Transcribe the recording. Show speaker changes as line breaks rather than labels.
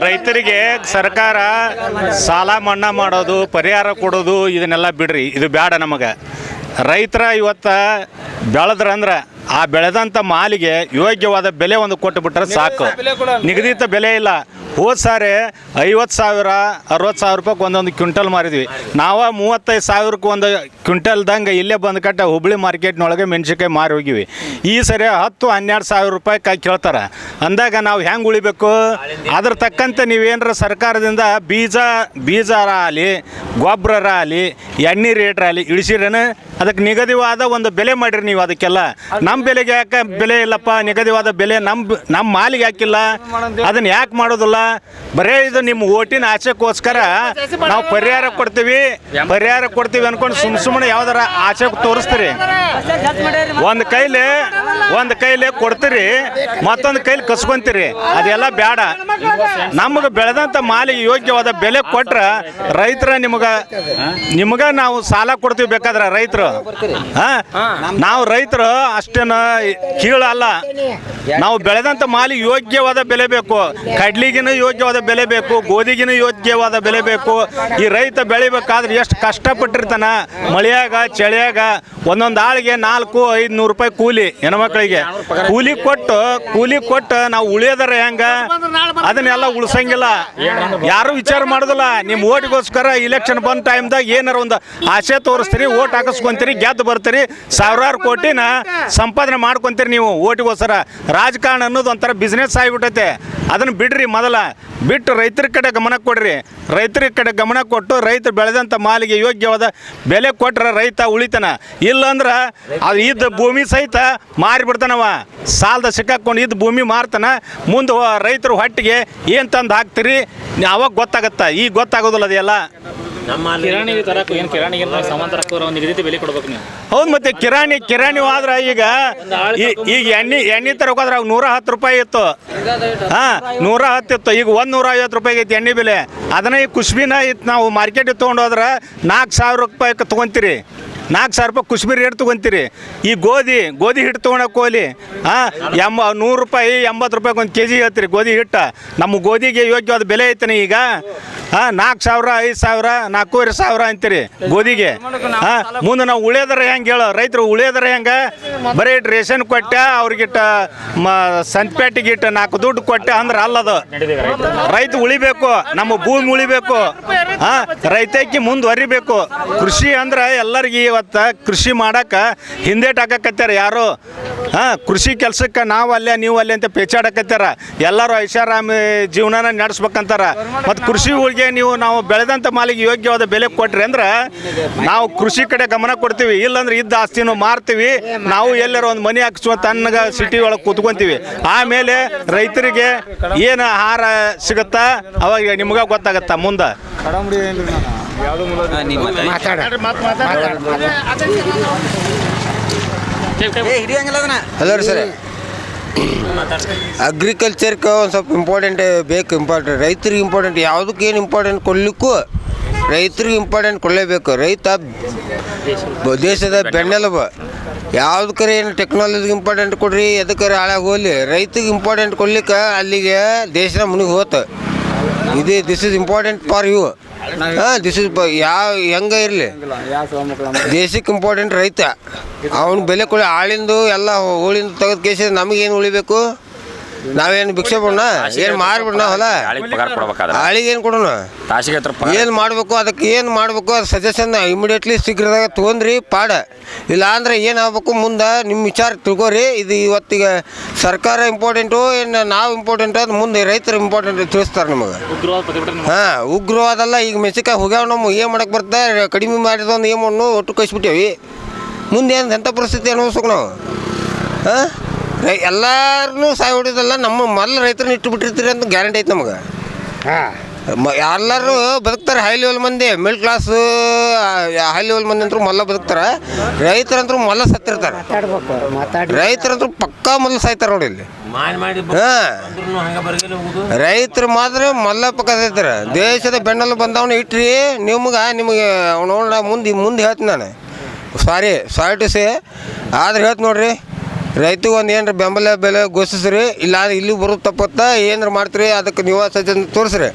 ರೈತರಿಗೆ ಸರ್ಕಾರ ಸಾಲ ಮನ್ನಾ ಮಾಡೋದು, ಪರಿಹಾರ ಕೊಡೋದು ಇದನ್ನೆಲ್ಲ ಬಿಡ್ರಿ, ಇದು ಬೇಡ ನಮಗೆ. ರೈತರ ಇವತ್ತು ಬೆಳೆದ್ರಂದ್ರೆ ಆ ಬೆಳೆದಂಥ ಮಾಲಿಗೆ ಯೋಗ್ಯವಾದ ಬೆಲೆ ಒಂದು ಕೊಟ್ಟುಬಿಟ್ರೆ ಸಾಕು. ನಿಗದಿತ ಬೆಲೆ ಇಲ್ಲ. ಹೋದ ಸಾರಿ 50,000 60,000 ರೂಪಾಯಿಗೆ ಒಂದೊಂದು ಕ್ವಿಂಟಲ್ ಮಾರಿದ್ವಿ ನಾವು. 35,000ಕ್ಕೆ ಒಂದು ಕ್ವಿಂಟಲ್ದಂಗೆ ಇಲ್ಲೇ ಬಂದು ಕಟ್ಟ ಹುಬ್ಳಿ ಮಾರ್ಕೆಟ್ನೊಳಗೆ ಮೆಣಸಿನ್ಕಾಯಿ ಮಾರಿ ಹೋಗಿವಿ. ಈ ಸರಿ 10-12,000 ರೂಪಾಯಿ ಕೇಳ್ತಾರೆ ಅಂದಾಗ ನಾವು ಹೆಂಗೆ ಉಳಿಬೇಕು? ಅದ್ರ ತಕ್ಕಂತೆ ನೀವೇನರ ಸರ್ಕಾರದಿಂದ ಬೀಜ ಆಗಲಿ, ಗೊಬ್ಬರ ಆಗಲಿ, ಎಣ್ಣೆ ರೇಟ್ ಆಗಲಿ ಇಳಿಸಿರೇನು? ಅದಕ್ಕೆ ನಿಗದಿವಾದ ಒಂದು ಬೆಲೆ ಮಾಡಿರಿ ನೀವು. ಅದಕ್ಕೆಲ್ಲ ನಮ್ಮ ಬೆಲೆಗೆ ಯಾಕೆ ಬೆಲೆ ಇಲ್ಲಪ್ಪ? ನಿಗದಿವಾದ ಬೆಲೆ ನಮ್ಮ ಮಾಲಿಗೆ ಹಾಕಿಲ್ಲ, ಅದನ್ನು ಯಾಕೆ ಮಾಡೋದಿಲ್ಲ? ಬರೇ ಇದು ನಿಮ್ಮ ಓಟಿನ ಆಸೆಗೋಸ್ಕರ ನಾವು ಪರಿಹಾರ ಕೊಡ್ತೀವಿ ಅನ್ಕೊಂಡು ಸುಮ್ಮನೆ ಯಾವ್ದಾರ ಆಸೆ ತೋರಿಸ್ತೀರಿ. ಒಂದು ಕೈಲಿ ಕೊಡ್ತೀರಿ, ಮತ್ತೊಂದು ಕೈಲಿ ಕಸ್ಕೊಂತೀರಿ. ಅದೆಲ್ಲ ಬೇಡ. ನಮಗೆ ಬೆಳೆದಂಥ ಮಾಲಿಗೆ ಯೋಗ್ಯವಾದ ಬೆಲೆ ಕೊಟ್ರೆ ರೈತರ ನಿಮ್ಗೆ ನಾವು ಸಾಲ ಕೊಡ್ತೀವಿ ಬೇಕಾದ್ರೆ. ರೈತರು ನಾವು ರೈತರು ಅಷ್ಟೇನು ಕೀಳಲ್ಲ. ನಾವು ಬೆಳೆದಂಥ ಮಾಲಿಗೆ ಯೋಗ್ಯವಾದ ಬೆಲೆ ಬೇಕು. ಕಡ್ಲಿಗಿನ ಯೋಗ್ಯವಾದ ಬೆಲೆ ಬೇಕು, ಗೋಧಿಗಿನ ಯೋಗ್ಯವಾದ ಬೆಲೆ ಬೇಕು. ಈ ರೈತ ಬೆಳಿಬೇಕಾದ್ರೆ ಎಷ್ಟು ಕಷ್ಟಪಟ್ಟಿರ್ತಾನ. ಮಳೆಯಾಗ ಚಳಿಯಾಗ ಒಂದೊಂದು ಆಳಿಗೆ 400-500 ರೂಪಾಯಿ ಕೂಲಿ, ಹೆಣ್ಮಕ್ಳಿಗೆ ಕೂಲಿ ಕೊಟ್ಟು ನಾವು ಉಳಿಯೋದಾರ ಹೆಂಗ? ಅದನ್ನೆಲ್ಲ ಉಳಿಸಂಗಿಲ್ಲ. ಯಾರು ವಿಚಾರ ಮಾಡೋದಿಲ್ಲ. ನಿಮ್ಮ ಓಟಿಗೋಸ್ಕರ ಇಲೆಕ್ಷನ್ ಬಂದ ಟೈಮ್ದಾಗ ಏನಾರ ಒಂದು ಆಸೆ ತೋರಿಸ್ತೀರಿ, ಓಟ್ ಹಾಕಿಸ್ಕೊಂತೀರಿ, ಗೆದ್ದು ಬರ್ತೀರಿ, ಸಾವಿರಾರು ಕೋಟಿನ ಸಂಪಾದನೆ ಮಾಡ್ಕೊಂತೀರಿ ನೀವು ಓಟಿಗೋಸ್ಕರ. ರಾಜಕಾರಣ ಅನ್ನೋದು ಒಂಥರ ಬಿಸ್ನೆಸ್ ಆಗಿಬಿಟ್ಟೈತೆ. ಅದನ್ನು ಬಿಡ್ರಿ. ಬಿಟ್ಟು ರೈತರ ಕಡೆ ಗಮನ ಕೊಡ್ರಿ. ರೈತರ ಕಡೆ ಗಮನ ಕೊಟ್ಟು ರೈತರು ಬೆಳೆದಂಥ ಮಾಲಿಗೆ ಯೋಗ್ಯವಾದ ಬೆಲೆ ಕೊಟ್ರೆ ರೈತ ಉಳಿತಾನ. ಇಲ್ಲಂದ್ರೆ ಅದು ಇದ್ದ ಭೂಮಿ ಸಹಿತ ಮಾರಿಬಿಡ್ತಾನವ. ಸಾಲದ ಸಿಕ್ಕಾಕೊಂಡು ಇದ್ದ ಭೂಮಿ ಮಾರ್ತಾನ. ಮುಂದೆ ರೈತರು ಹೊಟ್ಟಿಗೆ ಏನು ತಂದು ಹಾಕ್ತೀರಿ ಅವಾಗ ಗೊತ್ತಾಗತ್ತ. ಈಗ ಗೊತ್ತಾಗೋದಿಲ್ಲ ಅದೆಲ್ಲ. ಹೌದು, ಮತ್ತೆ ಕಿರಾಣಿ ಆದ್ರೆ ಈಗ ಎಣ್ಣೆ ತರಕೋದ್ರೆ 110 ರೂಪಾಯಿ ಇತ್ತು. 110 ಇತ್ತು. ಈಗ 150 ರೂಪಾಯಿ ಐತಿ ಎಣ್ಣೆ ಬೆಲೆ. ಅದನ್ನ ಈ ಕುಸ್ಬಿನ ಇತ್ತು. ನಾವು ಮಾರ್ಕೆಟಿಗೆ ತೊಗೊಂಡೋದ್ರೆ 4,000 ರೂಪಾಯಿ ತೊಗೊಂತೀರಿ. 4,000 ರೂಪಾಯಿ ಕುಸ್ಬಿ ರೇಟ್ ತೊಗೊಂತೀರಿ. ಈ ಗೋಧಿ ಹಿಟ್ಟು ತೊಗೊಳಕ್ಕೆ ಹೋಗ್ಲಿ 100 ರೂಪಾಯಿ 80 ರೂಪಾಯಿಗೆ ಒಂದು ಕೆಜಿ ಹೇಳ್ತೀರಿ ಗೋಧಿ ಹಿಟ್ಟು. ನಮ್ಮ ಗೋಧಿಗೆ ಯೋಗ್ಯವಾದ ಬೆಲೆ ಐತಾನೆ ಈಗ. 4,000 5,000 4,500 ಅಂತೀರಿ ಗೋಧಿಗೆ. ಮುಂದೆ ನಾವು ಉಳಿಯೋದಾರ ಹೆಂಗೆ ಹೇಳೋ? ರೈತರು ಉಳಿಯೋದಾರ ಹೆಂಗೆ? ಬರೀ ರೇಷನ್ ಕೊಟ್ಟೆ ಅವ್ರಿಗಿಟ್ಟ ಸಂತಪೇಟೆಗಿಟ್ಟ 4 ದುಡ್ಡು ಕೊಟ್ಟೆ ಅಂದ್ರೆ ಅಲ್ಲದು. ರೈತ ಉಳಿಬೇಕು, ನಮ್ಮ ಭೂಮಿ ಉಳಿಬೇಕು, ರೈತಕ್ಕೆ ಮುಂದುವರಿಬೇಕು. ಕೃಷಿ ಅಂದ್ರೆ ಎಲ್ಲರಿಗೆ ಇವತ್ತು ಕೃಷಿ ಮಾಡಕ್ಕೆ ಹಿಂದೇಟ್ ಹಾಕಕತ್ಯಾರ ಯಾರು. ಕೃಷಿ ಕೆಲಸಕ್ಕೆ ನಾವು ಅಲ್ಲೇ ನೀವು ಅಲ್ಲೇ ಅಂತ ಪೇಚಾಡಕತ್ಯಾರ. ಎಲ್ಲರೂ ಐಷಾರಾಮಿ ಜೀವನನ ನಡೆಸ್ಬೇಕಂತಾರ. ಮತ್ತು ಕೃಷಿ ಊರಿಗೆ ನಾವು ಬೆಳೆದಂಥ ಮಾಲಿಗೆ ಯೋಗ್ಯವಾದ ಬೆಲೆ ಕೊಟ್ರಿ ಅಂದ್ರೆ ನಾವು ಕೃಷಿ ಕಡೆ ಗಮನ ಕೊಡ್ತೀವಿ. ಇಲ್ಲಾಂದ್ರೆ ಇದ್ದ ಆಸ್ತಿನೂ ಮಾರ್ತೀವಿ. ನಾವು ಎಲ್ಲರೂ ಒಂದು ಮನೆ ಹಾಕಿಸುವ ತನ್ನಗ ಸಿಟಿ ಒಳಗೆ ಕೂತ್ಕೊಂತೀವಿ. ಆಮೇಲೆ ರೈತರಿಗೆ ಏನು ಆಹಾರ ಸಿಗುತ್ತಾ ಅವಾಗ ನಿಮ್ಗೆ ಗೊತ್ತಾಗತ್ತಾ ಮುಂದೆ.
ಹಲೋ ರೀ ಸರ್, ಅಗ್ರಿಕಲ್ಚರ್ಗೆ ಒಂದು ಸ್ವಲ್ಪ ಇಂಪಾರ್ಟೆಂಟ್ ರೈತರಿಗೆ ಇಂಪಾರ್ಟೆಂಟ್. ಯಾವುದಕ್ಕೆ ಏನು ಇಂಪಾರ್ಟೆಂಟ್ ಕೊಡಲಿಕ್ಕೂ ರೈತರಿಗೆ ಇಂಪಾರ್ಟೆಂಟ್ ಕೊಡಲೇಬೇಕು. ರೈತ ದೇಶದ ಬೆನ್ನೆಲುಬು. ಯಾವುದಕ್ಕರೆ ಏನು ಟೆಕ್ನಾಲಜಿಗೆ ಇಂಪಾರ್ಟೆಂಟ್ ಕೊಡ್ರಿ, ಎದಕ್ಕರೆ ಹಾಳಾಗಿ ಹೋಗಲಿ, ರೈತಿಗೆ ಇಂಪಾರ್ಟೆಂಟ್ ಕೊಡ್ಲಿಕ್ಕೆ ಅಲ್ಲಿಗೆ ದೇಶದ ಮುನಿಗೆ ಹೋತು. This is important for you. This is ಹೆಂಗೆ ಇರಲಿ ದೇಶಕ್ಕೆ ಇಂಪಾರ್ಟೆಂಟ್ ರೈತ. ಅವನು ಬೆಲೆ ಕೊಡಿ. ಆಳಿಂದು ಎಲ್ಲ ಹೋಳಿಂದ ತೆಗೆದ ಕೇಸ ನಮಗೇನು ಉಳಿಬೇಕು? ನಾವೇನು ಭಿಕ್ಷೆ ಬಿಡೋಣ? ಏನು ಮಾರಿಬಿಡೋಣ ಹೊಲ? ಆಳಿಗೆ ಏನು ಕೊಡೋಣ? ಏನು ಮಾಡಬೇಕು? ಅದಕ್ಕೆ ಏನು ಮಾಡಬೇಕು ಅದು ಸಜೆಷನ್ ಇಮಿಡಿಯೇಟ್ಲಿ ಶೀಘ್ರದಾಗ ತೊಗೊಂಡ್ರಿ ಪಾಡ. ಇಲ್ಲ ಅಂದ್ರೆ ಏನಾಗಬೇಕು ಮುಂದೆ ನಿಮ್ಮ ವಿಚಾರ ತಿಳ್ಕೊರಿ. ಇದು ಇವತ್ತಿಗೆ ಸರ್ಕಾರ ಇಂಪಾರ್ಟೆಂಟು ಏನು ನಾವು ಇಂಪಾರ್ಟೆಂಟು ಅದು ಮುಂದೆ ರೈತರು ಇಂಪಾರ್ಟೆಂಟ್ ತಿಳಿಸ್ತಾರೆ ನಿಮಗೆ. ಉಗ್ರವಾದಲ್ಲ. ಈಗ ಮೆಣಸಿನ್ಕಾಯಿ ಹೋಗ್ಯಾವ ನಮ್ಮ ಏನು ಮಾಡಕ್ಕೆ ಬರ್ತಾರೆ? ಕಡಿಮೆ ಮಾಡಿದೊಂದು ಏನು ಮಣ್ಣು ಒಟ್ಟು ಕಳಿಸ್ಬಿಟ್ಟೇವಿ. ಮುಂದೆ ಏನು ಎಂಥ ಪರಿಸ್ಥಿತಿ ಅನುಭವಿಸ್ಬೇಕು ನಾವು? ಎಲ್ಲರೂ ಸಾಯಿ ಹೊಡಿಯೋದಲ್ಲ. ನಮ್ಮ ಮೊದಲು ರೈತರನ್ನ ಇಟ್ಟುಬಿಟ್ಟಿರ್ತೀರಿ ಅಂತ ಗ್ಯಾರಂಟಿ ಐತೆ ನಮಗೆ. ಎಲ್ಲರೂ ಬದುಕ್ತಾರೆ. ಹೈ ಲೆವೆಲ್ ಮಂದಿ, ಮಿಡ್ಲ್ ಕ್ಲಾಸು ಹೈ ಲೆವೆಲ್ ಮಂದಿ ಅಂತೂ ಮೊದಲ ಬದುಕ್ತಾರೆ. ರೈತರಂತರೂ ಮೊದಲ ಸತ್ತಿರ್ತಾರೆ. ರೈತರಂತರೂ ಪಕ್ಕಾ ಮೊದಲು ಸಾಯ್ತಾರೆ ನೋಡಿ ಇಲ್ಲಿ. ರೈತರು ಮಾತ್ರ ಮೊದಲ ಪಕ್ಕ ಸಾಯ್ತಾರೆ. ದೇಶದ ಬೆನ್ನೆಲ್ಲ ಬಂದವನು ಇಟ್ರಿ ನಿಮಗೆ ನೋಡ ಮುಂದೆ ಹೇಳ್ತೀನಿ ನಾನು. ಸಾರಿ ಟು ಸೇ ಆದ್ರೆ ಹೇಳ್ತೀನಿ ನೋಡ್ರಿ. ರೈತಗೆ ಒಂದು ಏನಾರ ಬೆಂಬಲ ಬೆಲೆ ಘೋಷಿಸ್ರಿ, ಇಲ್ಲ ಇಲ್ಲಿ ಬರೋದು ತಪ್ಪತ್ತ ಏನಾರು ಮಾಡ್ತೀರಿ ಅದಕ್ಕೆ ನೀವು ಸಜ್ಜನ ತೋರಿಸ್ರಿ.